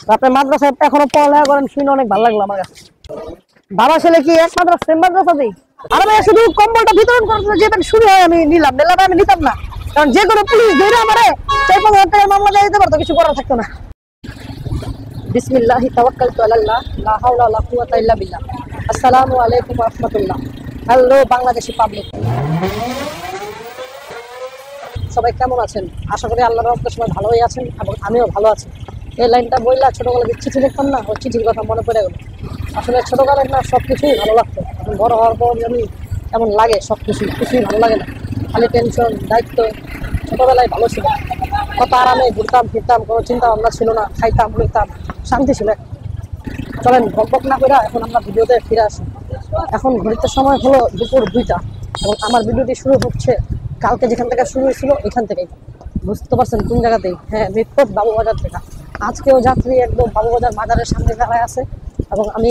আপনার মাদ্রাসায় এখনো পড়ালেখা করেন শুনে অনেক ভালো লাগলো আমার কাছে। বাবা ছেলে কি এক সেম মাদ্রাসাতেই? আর ভাইয়া শুধু কম্বলটা বিতরণ করতে যেটা শুরু হয় আমি নিলাম, মেলাটা আমি নিতাম না, কারণ যে কোনো পুলিশ ধরে আমারে 4-5 হাজার টাকার মামলা দিয়ে দিতে পারতো, কিছু করার থাকতো না। বিসমিল্লাহি তাওয়াক্কালতু আলাল্লাহ, লা হাওলা ওয়ালা কুওয়াতা ইল্লা বিল্লাহ। আসসালামু আলাইকুম ওয়া রাহমাতুল্লাহ। হ্যালো বাংলাদেশি পাবলিক, সবাই কেমন আছেন? আশা করি আল্লাহর রহমতে সবাই ভালোই আছেন এবং আমিও ভালো আছি। এই লাইনটা বললা ছোটবেলা যে চিঠি লিখতাম না, ওই চিঠির কথা মনে পড়ে গেল। আসলে ছোটবেলায় না সব কিছুই ভালো লাগতো, এখন বড় হওয়ার পর আমি এমন লাগে সব কিছুই ভালো লাগে না, খালি টেনশন দায়িত্ব। ছোটবেলায় ভালো ছিল, কত আরামে ঘুরতাম ফিরতাম, কোনো চিন্তা ভাবনা ছিল না, খাইতাম ঘুরতাম, শান্তি ছিল। চলেন বকবক না করে এখন আমরা ভিডিওতে ফিরে আসি। এখন ঘড়িতে সময় হলো দুপুর 2টা এবং আমার ভিডিওটি শুরু হচ্ছে কালকে যেখান থেকে শুরু হয়েছিল এখান থেকেই। বুঝতে পারছেন কোন জায়গাতেই? হ্যাঁ, মিটফোর্ট বাবুবাজার থেকে। আজকেও যাত্রী একদম বাবুবাজার বাজারের সামনে দাঁড়ায় আছে এবং আমি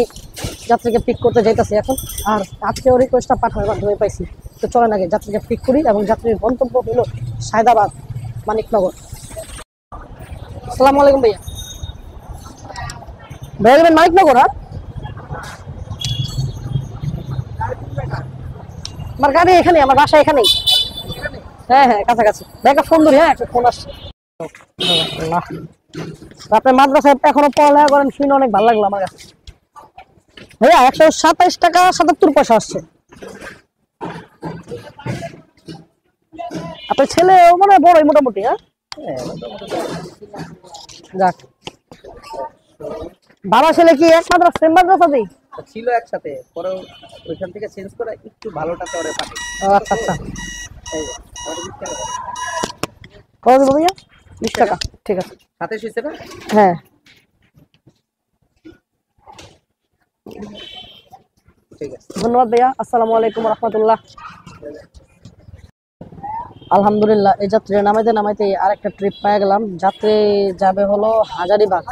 যাত্রীকে পিক করতে যাইতেছি এখন। আর আজকেও রিকোয়েস্টটা পাঠানোর মাধ্যমে পাইছি। তো চলেন আগে যাত্রীকে পিক করি এবং যাত্রীর গন্তব্য হলো সায়দাবাদ, মানিকনগর। আসসালামু আলাইকুম ভাইয়া। ভাইয়া যাবেন মানিকনগর? আর আমার গাড়ি এখানে, আমার বাসা এখানেই। হ্যাঁ হ্যাঁ, কাছাকাছি। ভাইয়া ফোন ধরি, হ্যাঁ একটা ফোন আসছে। আপনার মাদ্রাসায় এখনো পড়ালেখা করেন শুনে অনেক ভালো লাগলো আমার কাছে। ভাইয়া 127 টাকা 77 পয়সা আসছে। আপনার ছেলে মানে বড়ই মোটামুটি? হ্যাঁ, যাক। বাবা ছেলে কি এক সেম মাদ্রাসাতেই ছিল একসাথে, পরে ওইখান থেকে চেঞ্জ করে একটু ভালোটাতে ওরে পাঠিয়ে। আচ্ছা আচ্ছা, কত দেবো ভাইয়া? 20 টাকা, ঠিক আছে। সাথে শুয়েছে না? হ্যাঁ, ঠিক আছে, ধন্যবাদ ভাইয়া। আসসালামু আলাইকুম রহমতুল্লাহ। আলহামদুলিল্লাহ, এই যাত্রী নামাইতে নামাইতে আরেকটা ট্রিপ পেয়ে গেলাম। যাত্রী যাবে হলো হাজারিবাগ।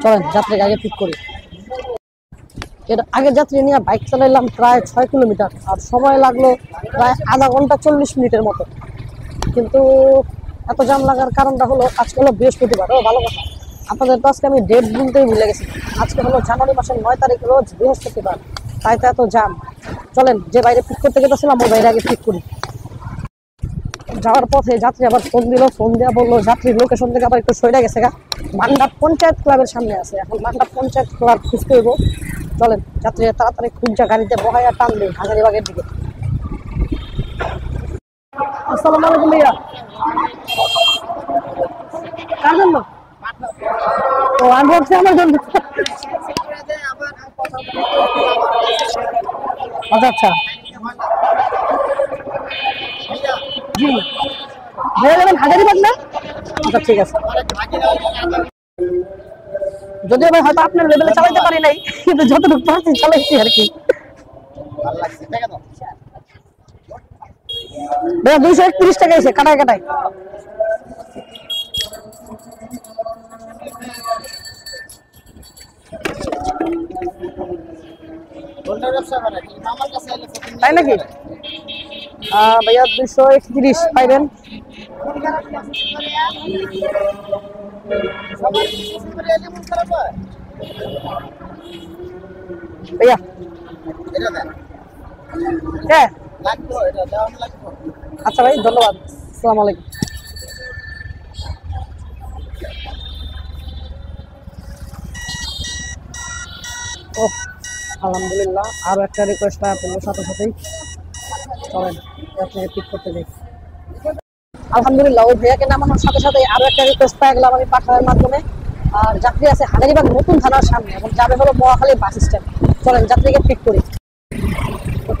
চলেন যাত্রীকে আগে পিক করি। এর আগে যাত্রী নিয়ে বাইক চালাইলাম প্রায় 6 কিলোমিটার, আর সময় লাগলো প্রায় আধা ঘন্টা 40 মিনিটের মতো। কিন্তু এত জাম লাগার কারণটা হলো আজকে হলো বৃহস্পতিবার। ও ভালো কথা, আপনাদের তো আজকে আমি ডেট বলতেই ভুলে গেছি। আজকে হলো জানুয়ারি মাসের 9 তারিখ, রোজ বৃহস্পতিবার, তাই তো এত জাম। চলেন যে বাইরে পিক করতে গেছিলাম ওই বাইরে আগে পিক করি। যাওয়ার পথে যাত্রী আবার ফোন দিল, ফোন দেওয়া বললো যাত্রীর লোকেশন থেকে আবার একটু সরে গেছে গা, মান্ডাপ পঞ্চায়েত ক্লাবের সামনে আছে। এখন মান্ডাপ পঞ্চায়েত ক্লাব খুঁজতে হইব। চলেন যাত্রী তাড়াতাড়ি খুঁজা গাড়িতে বহাইয়া টান দেয় হাজারিবাগের দিকে। আসসালামু আলাইকুম ভাইয়া। কার জন্য? ও আমি ভাবছি আমার জন্য। আচ্ছা আচ্ছা, জি ভাইয়া যাবেন হাজারিবাগ না? আচ্ছা ঠিক আছে। যদিও ভাই হয়তো আপনার লেভেলে চালাইতে পারি নাই, কিন্তু যতটুকু পারছি চালাইছি আর কি। ভাইয়া 231 টাকা এসে কাটায় কাটায়। তাই নাকি? ভাইয়া 231 পাইবেন। ভাইয়া হ্যাঁ, আচ্ছা ভাই ধন্যবাদ। আসসালামু আলাইকুম। ও আলহামদুলিল্লাহ, আরো একটা রিকোয়েস্ট পাওয়া পড়লো সাথে সাথেই। চলেন আপনাকে পিক করতে যাই। আলহামদুলিল্লাহ, ওই ভাইয়াকে নামানোর সাথে সাথে আরো একটা রিকোয়েস্ট পেয়ে গেলাম আমি পাঠানোর মাধ্যমে। আর যাত্রী আছে হাজারিবাগ নতুন থানার সামনে এবং যাবে হলো মহাখালী বাস স্ট্যান্ড। চলেন যাত্রীকে পিক করি।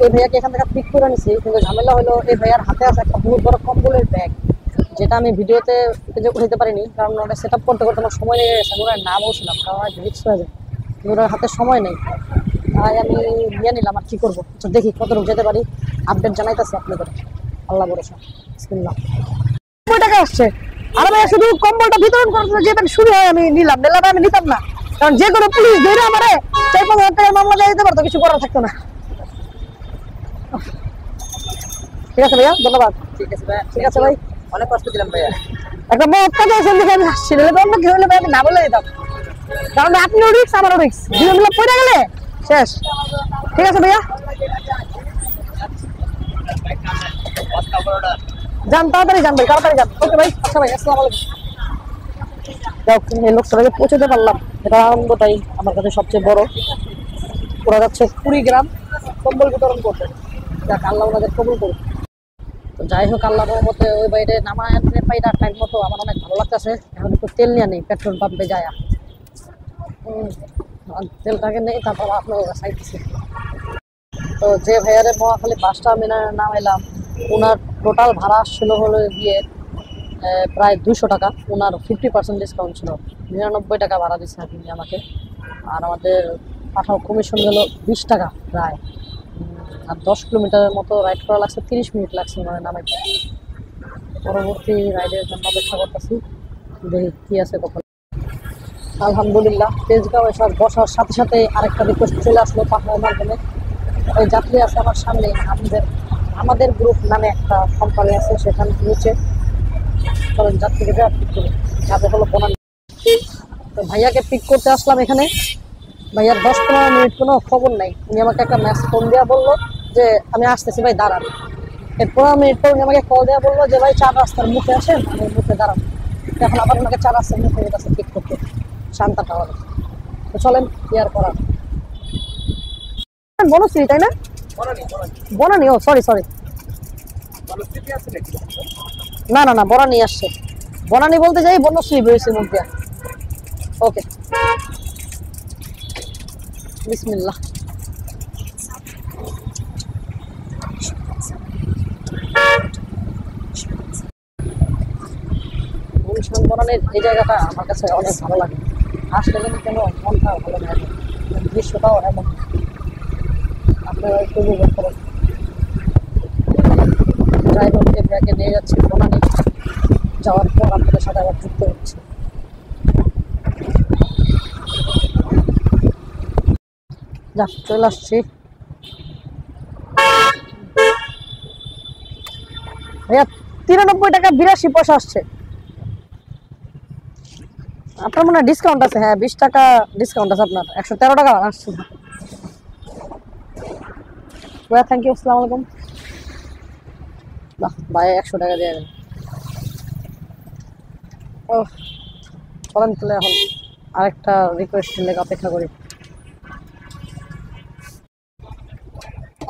ওই ভাইয়াকে এখান থেকে পিক করে নিছি, কিন্তু ঝামেলা হলো এই ভাইয়ার হাতে আছে একটা বহুত বড় কম্বলের ব্যাগ, যেটা আমি ভিডিওতে উঠাতে পারিনি, কারণ ওটা সেট আপ করতে করতে আমার সময় লেগে গেছে। ওরা না বলছিলাম কারণ রিক্স হয়ে যায়, ওনার হাতে সময় নেই, তাই আমি নিয়ে নিলাম। আর কি করবো, দেখি কতটুকু যেতে পারি, আপডেট জানাইতেছি আপনাদের। আল্লাহ ভরসা। বিসমিল্লাহ। 90 টাকা আসছে। আর ভাইয়া শুধু কম্বলটা বিতরণ করতে যেটা শুরু হয় আমি নিলাম, মেলাটা আমি নিতাম না, কারণ যে কোনো পুলিশ ধরে আমারে 4-5 হাজার টাকার মামলা দিয়ে দিতে পারতো, কিছু করার থাকতো না। ঠিক আছে ভাইয়া, ধন্যবাদ। ঠিক আছে ভাই, ঠিক আছে ভাই, অনেক কষ্ট দিলাম ভাইয়া। একটা মত কথা আছে, আমি আসছি, অন্য কি হলে ভাই আমি না বলে দিতাম। কারণ আপনিও রিক্স আমারও রিক্স, দুজন মিলে পড়ে গেলে শেষ। ঠিক আছে ভাইয়া, যান তাড়াতাড়ি যান ভাই, তাড়াতাড়ি যান। ওকে ভাই, আচ্ছা ভাই, আসসালামু আলাইকুম। যাক, এই লোকটাকে পৌঁছতে পারলাম, এটা আনন্দটাই আমার কাছে সবচেয়ে বড়। ওরা যাচ্ছে কুড়িগ্রাম কম্বল বিতরণ করতে। যাক, আল্লাহ ওনাদের কবুল করুন। তো যাই হোক, আল্লাহ রহমতে ওই বাইরে নামায় আনতে পাইরা টাইম মতো আমার অনেক ভালো লাগতেছে। এখন একটু তেল নিয়ে নেই পেট্রোল পাম্পে যায়, তেলটাকে নেই, তারপর আপনার চাইতেছি। তো যে ভাইয়ারে মহাখালী বাসটা আমি নামাইলাম, ওনার টোটাল ভাড়া আসছিল হলো গিয়ে প্রায় 200 টাকা। ওনার 50% ডিসকাউন্ট ছিল, 99 টাকা ভাড়া দিচ্ছে আপনি আমাকে। আর আমাদের পাঠাও কমিশন গেল 20 টাকা প্রায়। আর 10 কিলোমিটারের মতো রাইড করা লাগছে, 30 মিনিট লাগছে মানে নামাইতে। পরবর্তী রাইডের জন্য অপেক্ষা করতেছি, দেখি কি আছে কখন। আলহামদুলিল্লাহ, তেজগাঁও এসে বসার সাথে সাথে আরেকটা রিকোয়েস্ট চলে আসলো পাঠানোর মাধ্যমে। ওই যাত্রী আছে আমার সামনে, আমাদের গ্রুপ নামে একটা কোম্পানি আছে, সেখান নিচে চলেন যাত্রীকে পিক করি। যাবে হলো বনানী। তো ভাইয়াকে পিক করতে আসলাম এখানে। ভাইয়ার 10-15 মিনিট কোনো খবর নাই। উনি আমাকে একটা মেসেজ ফোন দেওয়া বললো যে আমি আসতেছি ভাই, দাঁড়ান। এর 15 মিনিট পর উনি আমাকে কল দেওয়া বললো যে ভাই 4 রাস্তার মুখে আসেন, আমি মুখে দাঁড়ান। এখন আবার ওনাকে 4 রাস্তার মুখে গেছে পিক করতে, শান্তা টাওয়ারে। তো চলেন, কি আর করার। বনশ্রী তাই না? বনানী, ও সরি সরি, না না না, বনানী আসছে। বনানী বলতে যাই বনশ্রী বেরিয়েছে মুখ দিয়া। ওকে, বিসমিল্লাহ। গুলশান বনানীর এই জায়গাটা আমার কাছে অনেক ভালো লাগে। আসলে কেন মনটা ভালো লাগে, দৃশ্যটাও এমন, আপনারা একটু উপভোগ করেন। যাই হোক, এটাকে নিয়ে যাচ্ছি বনানী। যাওয়ার পর আপনাদের সাথে আবার যুক্ত হচ্ছে। যা, চলে আসছি ভাইয়া। 93 টাকা 82 পয়সা আসছে। আপনার মনে হয় ডিসকাউন্ট আছে? হ্যাঁ, 20 টাকা ডিসকাউন্ট আছে আপনার, 113 টাকা আসছে ভাইয়া। থ্যাংক ইউ, আসসালামু আলাইকুম। বাহ ভাই, 100 টাকা দিয়ে গেল। ও চলেন তাহলে এখন আরেকটা রিকোয়েস্টের লেগে অপেক্ষা করি।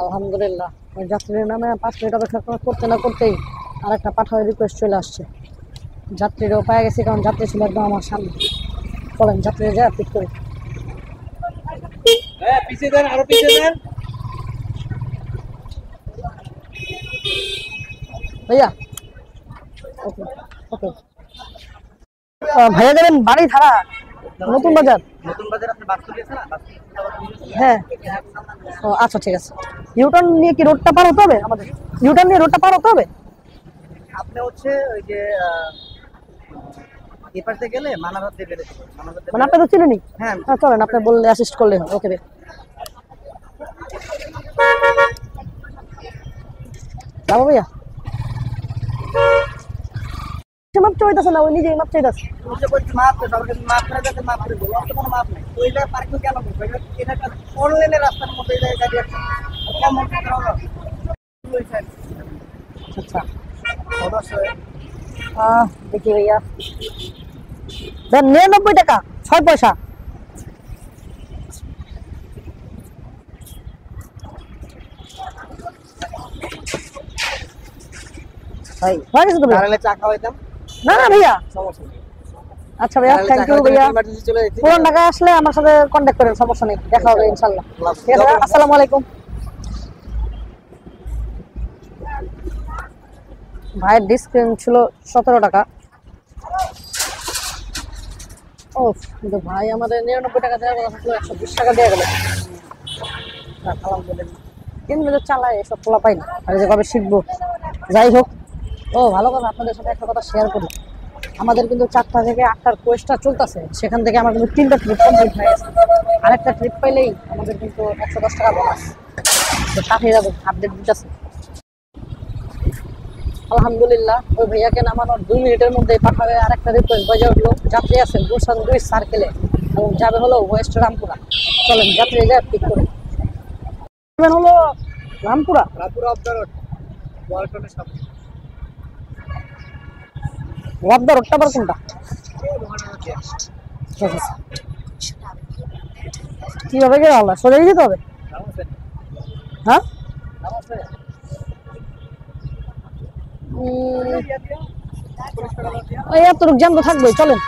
আলহামদুলিল্লাহ, ওই যাত্রীর নামে 5 মিনিট অপেক্ষা করতে না করতেই আরেকটা পাঠানোর রিকোয়েস্ট চলে আসছে। যাত্রীরাও পায়ে গেছি, কারণ যাত্রী ছিল একদম আমার সামনে। চলেন যাত্রীরা যায় পিক করি। পিছিয়ে দেন, আরো পিছিয়ে দেন ভাইয়া। ওকে ওকে, ভাইয়া যাবেন বাড়ি ধারা, নতুন বাজার। নতুন বাজার আপনি বাস গেছেন না? হ্যাঁ, ও আচ্ছা ঠিক আছে। ইউটার্ন নিয়ে কি রোডটা পার হতে হবে আমাদের? ইউটার্ন নিয়ে রোডটা পার হতে হবে? আপনি হচ্ছে ওই যে এপারতে গেলে মানাবাদ দিয়ে বেরোতে হবে। মানে আপনি তো চিনেনি? হ্যাঁ, হ্যাঁ চলেন, আপনি বললে অ্যাসিস্ট করলে হয়। ওকে ভাই, যাবো ভাইয়া। মাপ চাইতেছে না, ওই নিজেই মাপ চাইতেছে। মাপ করে যাতে মাপ করে দিল, কোনো মাপ নেই। ওইটা পার্কিং কেন করবে? এটা একটা অনলাইনে রাস্তার মধ্যে গাড়ি আছে, কেমন আচ্ছা, দেখি ভাইয়া, দেন 99 টাকা 6 পয়সা। ভাই হয়ে গেছে তো ভাইয়া? চা খাওয়াইতাম না না ভাইয়া, সমস্যা নেই। আচ্ছা ভাইয়া, থ্যাংক ইউ ভাইয়া। চলে যেতে পুরান ঢাকা আসলে আমার সাথে কন্ট্যাক্ট করেন, সমস্যা নেই, দেখা হবে ইনশাল্লাহ। ঠিক আছে, আসসালামু আলাইকুম। ভাইয়ের ডিসকাউন্ট ছিল 17 টাকা। ও কিন্তু ভাই আমাদের 99 টাকা দেওয়ার কথা ছিল, 120 টাকা দেওয়া গেল। আলহামদুলিল্লাহ, কিন্তু চালায় এসব পোলা পাই না, আর যে কবে শিখবো। যাই হোক, ও ভালো কথা, আপনাদের সাথে একটা কথা শেয়ার করি। আমাদের কিন্তু 4টা থেকে 8টার কোয়েস্টটা চলতেছে, সেখান থেকে আমার কিন্তু 3টা ট্রিপ কমপ্লিট হয়ে গেছে। আরেকটা ট্রিপ পাইলেই আমাদের কিন্তু 110 টাকা বোনাস। পাঠিয়ে যাবো, আপডেট দিতেছে। আলহামদুলিল্লাহ, ওই ভাইয়াকে নামানোর 2 মিনিটের মধ্যে পাঠাবে। আরেকটা রিকোয়েস্ট বাজে উঠলো, যাত্রী আছেন গুলশান 2 সার্কেলে, এবং যাবে হলো ওয়েস্ট রামপুরা। চলেন যাত্রী যায় পিক করে। হলো Rampura. Rampura off the road, ওয়ালটনের সামনে। অফ দ্য রোডটা আবার কোনটা? কিভাবে গেলে হবে? সোজা যেতে হবে? হ্যাঁ এই এতটুকু জ্যাম তো থাকবেই, চলেন।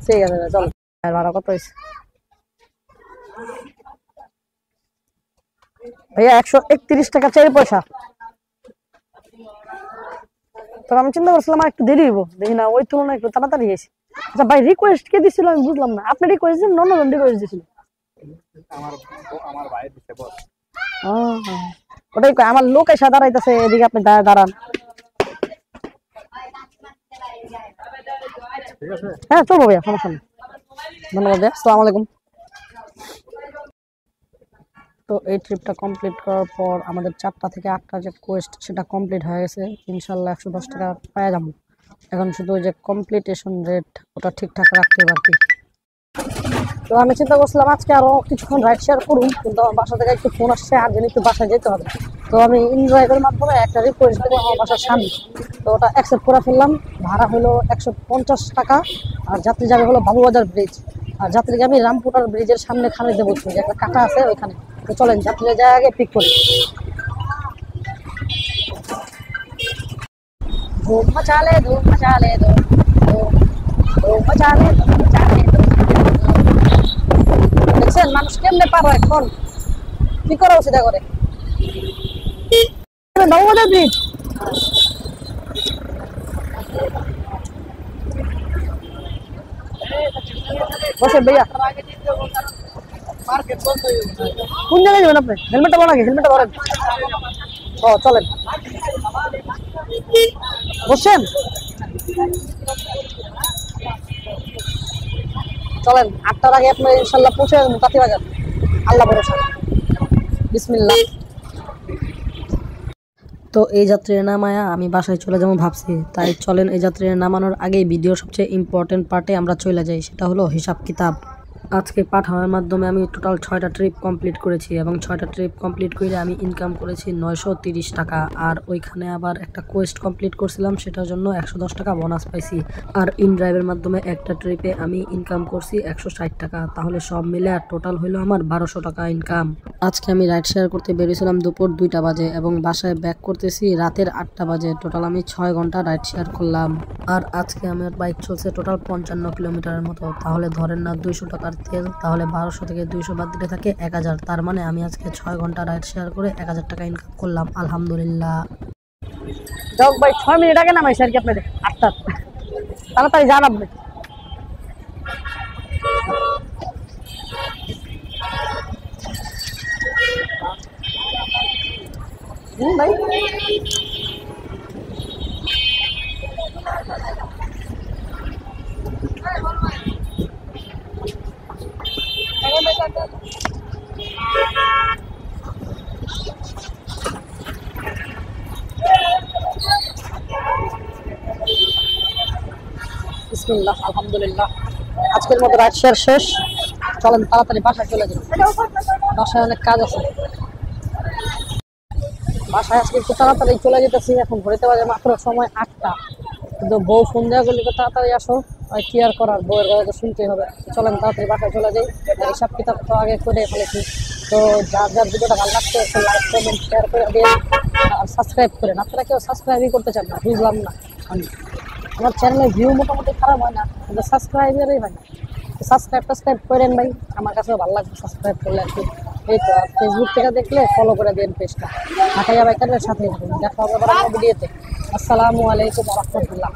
ঠিক আছে চলেন। ভাড়া কত হয়েছে ভাইয়া? 131 টাকা 4 পয়সা। তো আমি চিন্তা করছিলাম আর একটু দেরি হইব, দেখি না ওই তুলনায় একটু তাড়াতাড়ি গেছি। আচ্ছা ভাই, রিকোয়েস্ট কে দিছিল আমি বুঝলাম না। আপনি রিকোয়েস্ট দিন, অন্যজন রিকোয়েস্ট দিছিল? আমার ভাই দিছে বস। ওটাই কই, আমার লোক এসে দাঁড়াইতেছে এদিকে, আপনি দাঁড়ান। ঠিক আছে, হ্যাঁ চলবো ভাইয়া, সমস্যা নেই। ধন্যবাদ ভাইয়া, আসসালামু আলাইকুম। তো এই ট্রিপটা কমপ্লিট করার পর আমাদের 4টা থেকে 8টা যে কোয়েস্ট সেটা কমপ্লিট হয়ে গেছে। ইনশাল্লাহ 110 টাকা পাওয়া যাবো। এখন শুধু ওই যে কমপ্লিটেশন রেট ওটা ঠিকঠাক রাখতে পারছি। তো আমি চিন্তা করছিলাম আজকে আরো কিছুক্ষণ রাইড শেয়ার করুন, কিন্তু আমার বাসা থেকে একটু ফোন আসছে, আর একটু বাসায় যেতে হবে। তো আমি ইনড্রাইভের মাধ্যমে একটা রিকোয়েস্ট দেবো আমার বাসার সামনে। তো ওটা অ্যাকসেপ্ট করে ফেললাম। ভাড়া হলো 150 টাকা। আর যাত্রী যাবে হলো বাবুবাজার ব্রিজ। আর যাত্রীকে আমি রামপুরার ব্রিজের সামনে খানে দেবো, যে একটা কাটা আছে ওইখানে। তো চলেন যাত্রীরা যায় আগে পিক করি। ধুম মচালে ধুম মচালে ধুম ধুম মচালে ধুম মচালে। দেখছেন মানুষ কেমনে পারো এখন, কি করা উচিত করে। বাবুবাজার ব্রিজ বসে ভাইয়া, মার্কেট বন্ধ হয়ে গেছে। কোন জায়গায় যাবেন আপনি? হেলমেটটা বলা, হেলমেটটা ধরেন। ও চলেন বসেন, চলেন 8টার আগে আপনার ইনশাল্লাহ পৌঁছে যাবেন তাঁতিবাজার। আল্লাহ ভরসা, বিসমিল্লাহ। তো এই যাত্রীর নামায়া আমি বাসায় চলে যাবো ভাবছি, তাই চলেন এই যাত্রীর নামানোর আগেই ভিডিওর সবচেয়ে ইম্পর্টেন্ট পার্টে আমরা চলে যাই, সেটা হলো হিসাব কিতাব। আজকে পাঠানোর মাধ্যমে আমি টোটাল 6টা ট্রিপ কমপ্লিট করেছি এবং 6টা ট্রিপ কমপ্লিট করে আমি ইনকাম করেছি 930 টাকা। আর ওইখানে আবার একটা কোয়েস্ট কমপ্লিট করছিলাম, সেটার জন্য 110 টাকা বোনাস পাইছি। আর ইনড্রাইভের মাধ্যমে একটা ট্রিপে আমি ইনকাম করছি 160 টাকা। তাহলে সব মিলে টোটাল হলো আমার 1200 টাকা ইনকাম। আজকে আমি রাইড শেয়ার করতে বেরিয়েছিলাম দুপুর 2টা বাজে এবং বাসায় ব্যাক করতেছি রাতের 8টা বাজে। টোটাল আমি 6 ঘন্টা রাইড শেয়ার করলাম। আর আজকে আমার বাইক চলছে টোটাল 55 কিলোমিটারের মতো। তাহলে ধরেন না 200 টাকার তেল, তাহলে 1200 থেকে 200 বাদ দিলে থাকে 1000। তার মানে আমি আজকে 6 ঘন্টা রাইড শেয়ার করে 1000 টাকা ইনকাম করলাম, আলহামদুলিল্লাহ। যাক ভাই, 6 মিনিট আগে নামাইছি আর কি আপনাদের 8টা। তাড়াতাড়ি যান আপনি। ভাই বিসমিল্লাহ, আলহামদুলিল্লাহ। আজকের মতো রাইড শেয়ার শেষ। চলেন তাড়াতাড়ি বাসায় চলে যাই, বাসায় অনেক কাজ আছে। বাসায় আজকে একটু তাড়াতাড়ি চলে যেতেছি। এখন ঘুরতে বাজে মাত্র সময় 8টা, কিন্তু বউ ফোন দেওয়া করলে তাড়াতাড়ি আসো, কি আর করার, বউয়ের কথা তো শুনতেই হবে। চলেন তাড়াতাড়ি বাসায় চলে যাই। হিসাব কিতাব তো আগে করে ফেলেছি। তো যার যার ভিডিওটা ভালো লাগছে একটু লাইক কমেন্ট শেয়ার করে দিয়ে আর সাবস্ক্রাইব করেন। আপনারা কেউ সাবস্ক্রাইবই করতে চান না, বুঝলাম না। আমার চ্যানেলের ভিউ মোটামুটি খারাপ হয় না, কিন্তু সাবস্ক্রাইবারই হয় না। সাবস্ক্রাইব করেন ভাই, আমার কাছেও ভালো লাগবে সাবস্ক্রাইব করলে আর কি। এই তো ফেসবুক থেকে দেখলে ফলো করে দেন পেজটা। ঢাকাইয়া বাইকারের সাথে দেখা হবে আবার ভিডিওতে। আসসালামু আলাইকুম ওয়া রাহমাতুল্লাহ।